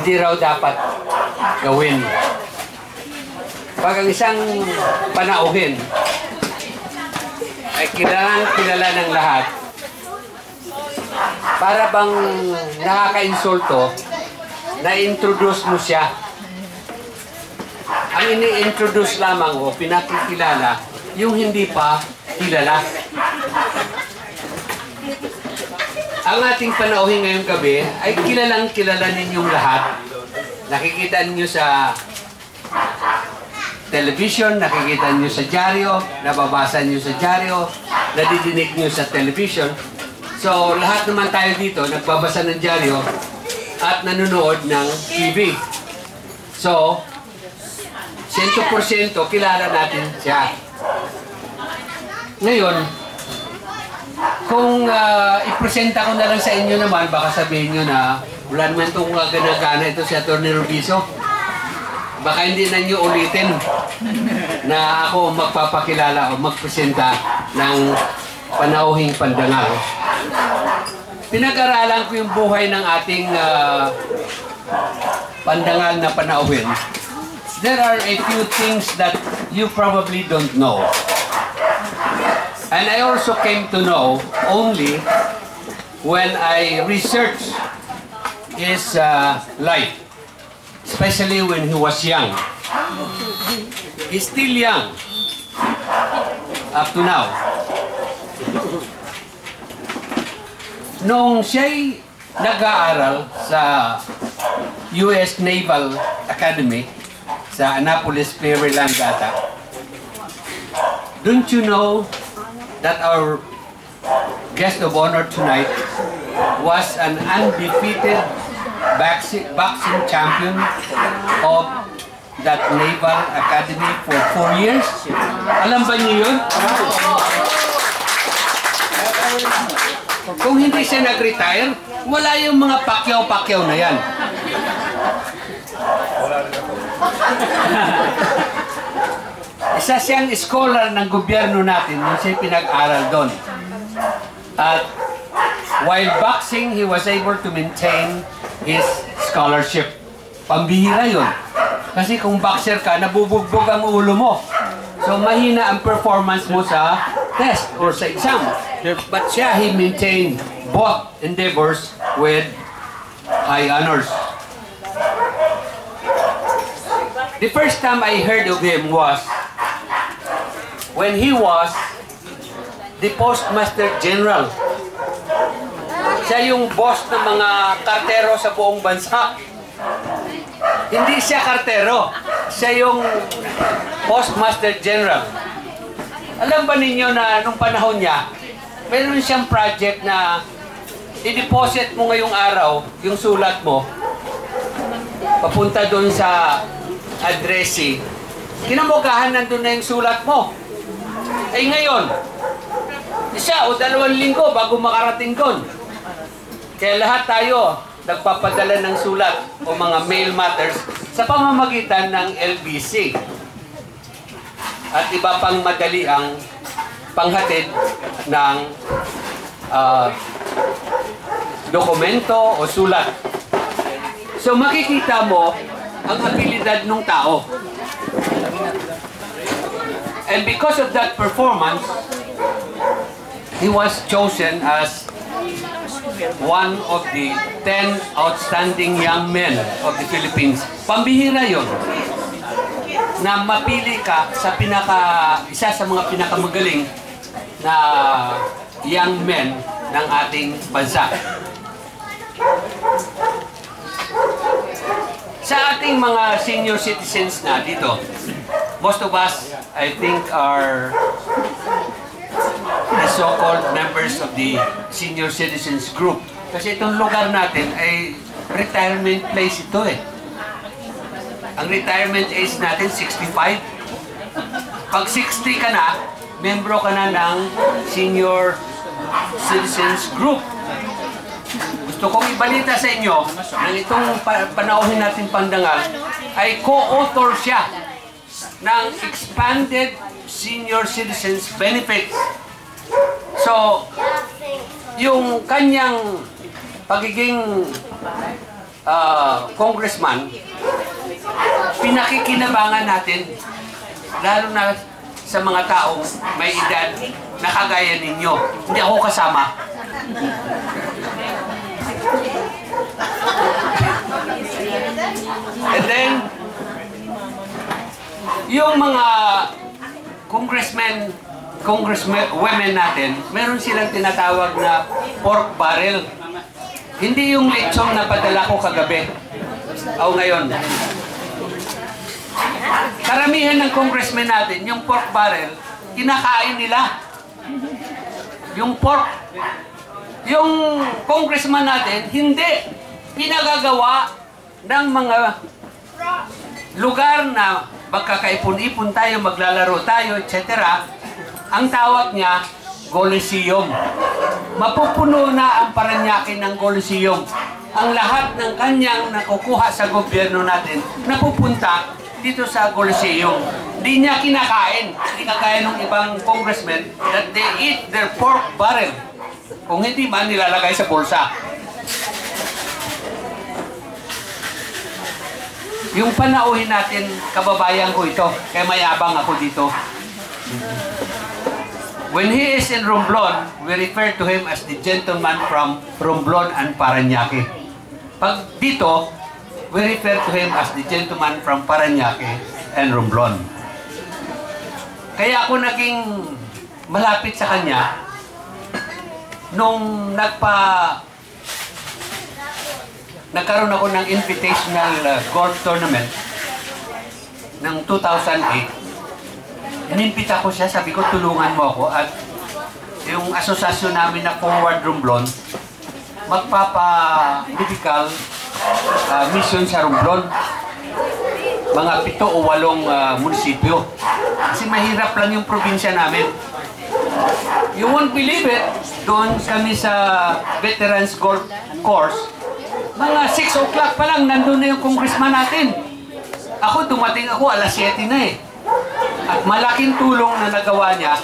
hindi raw dapat gawin. Pag ang isang panauhin ay kilala ng lahat, para bang nakaka-insulto, na-introduce mo siya. Ang ini-introduce lamang o pinakikilala, yung hindi pa kilala. Ang ating panauhin ngayong gabi ay kilalang kilala ninyong lahat. Nakikita niyo sa television, nakikita niyo sa dyaryo, nababasa niyo sa dyaryo, nadidinig niyo sa television. So, lahat naman tayo dito, nagbabasa ng dyaryo at nanonood ng TV. So, 100% kilala natin siya. Ngayon, kung ipresenta ko na lang sa inyo naman, baka sabihin nyo na wala naman itong gana-gana ito si Atty. Rubiso. Baka hindi na nyo ulitin na ako magpapakilala o magpresenta ng panauhing pandangal. Pinag-aralan ko yung buhay ng ating pandangal na panauhin. There are a few things that you probably don't know. And I also came to know only when I researched his life, especially when he was young. He's still young up to now. Nung siya'y nag-aaral sa US Naval Academy sa Annapolis, Maryland ata, don't you know that our guest of honor tonight was an undefeated boxing champion of that Naval Academy for 4 years? Alam ba niyo yun? Kung hindi siya nag-retire, wala yung mga pakyaw-pakyaw na yan. Isa siyang scholar ng gobyerno natin nung siya pinag-aral doon. At while boxing, he was able to maintain his scholarship. Pambihira yun. Kasi kung boxer ka, nabubugbog ang ulo mo. So mahina ang performance mo sa test or sa exam. But siya, he maintained both endeavors with high honors. The first time I heard of him was when he was the Postmaster General. Siya yung boss ng mga kartero sa buong bansa. Hindi siya kartero. Siya yung Postmaster General. Alam ba ninyo na nung panahon niya, meron siyang project na i-deposit mo ngayong araw yung sulat mo papunta doon sa addressee. Kinamugahan nandun na yung sulat mo. Ay ngayon, isa o 2 linggo bago makarating doon. Kaya lahat tayo nagpapadala ng sulat o mga mail matters sa pamamagitan ng LBC. At iba pang madali ang panghatid ng dokumento o sulat. So makikita mo ang abilidad ng tao. And because of that performance, he was chosen as one of the 10 outstanding young men of the Philippines. Pambihira yun. Na mapili ka sa isa sa mga pinakamagaling na young men ng ating bansa. Sa ating mga senior citizens na dito, most of us, I think, are the so-called members of the senior citizens group. Kasi itong lugar natin ay retirement place ito eh. Ang retirement age natin, 65. Pag 60 ka na, membro ka na ng senior citizens group. Gusto kong ibalita sa inyo na itong panauhin natin pandangal ay co-author siya ng expanded senior citizens benefits. So, yung kanyang pagiging congressman, pinakikinabangan natin, lalo na sa mga taong may edad na kagaya ninyo. Hindi ako kasama. And then, yung mga congresswomen natin, meron silang tinatawag na pork barrel. Hindi yung lechon na padala ko kagabi. O ngayon. Karamihan ng congressmen natin, yung pork barrel, kinakain nila. Yung pork. Yung congressman natin, hindi. Pinagagawa ng mga lugar na magkakaipon-ipon tayo, maglalaro tayo, etc. Ang tawag niya, Coliseum. Mapupuno na ang Parañaque ng Coliseum. Ang lahat ng kanyang nakukuha sa gobyerno natin, napupunta dito sa Coliseum. Hindi niya kinakain. Hindi kagaya ng ibang congressmen that they eat their pork barrel. Kung hindi man, nilalagay sa bulsa. Yung panauhin natin, kababayan ko ito, kaya mayabang ako dito. When he is in Romblon, we refer to him as the gentleman from Romblon and Parañaque. Pag dito, we refer to him as the gentleman from Parañaque and Romblon. Kaya ako naging malapit sa kanya nung nagkaroon ako ng invitational golf tournament ng 2008. Inimbita ko siya, sabi ko, tulungan mo ako. At yung asosasyon namin na Forward Romblon, magpapa-medical mission sa Romblon. Mga 7 o 8 munisipyo. Kasi mahirap lang yung probinsya namin. You won't believe it, doon kami sa Veterans Golf Course, mga 6 o'clock pa lang, nandun na yung congressman natin. Ako, dumating ako, alas 7 na eh. At malaking tulong na nagawa niya,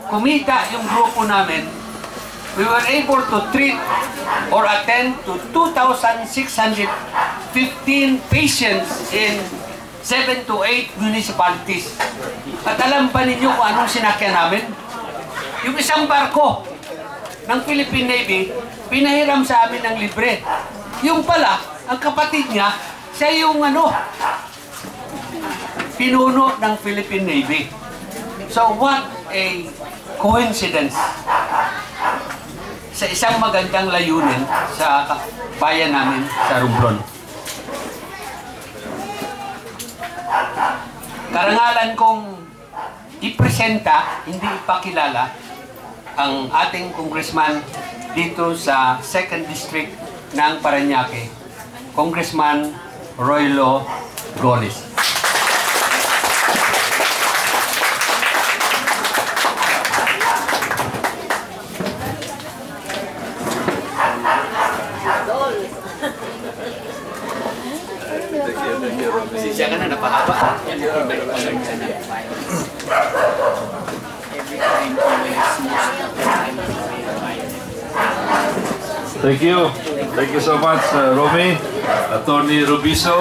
kumita yung grupo namin. We were able to treat or attend to 2,615 patients in 7 to 8 municipalities. At alam ba ninyo kung anong sinakyan namin? Yung isang barko ng Philippine Navy, pinahiram sa amin ng libre. Yung pala, ang kapatid niya, siya yung pinuno ng Philippine Navy. So what a coincidence. Sa isang magandang layunin sa bayan namin sa Romblon. Karangalan kong ipresenta, hindi ipakilala, ang ating congressman dito sa 2nd District ng Parañaque, Congressman Roylo Golis. Siya ka na, napahaba. Thank you. Thank you so much, Romy, Attorney Rubiso.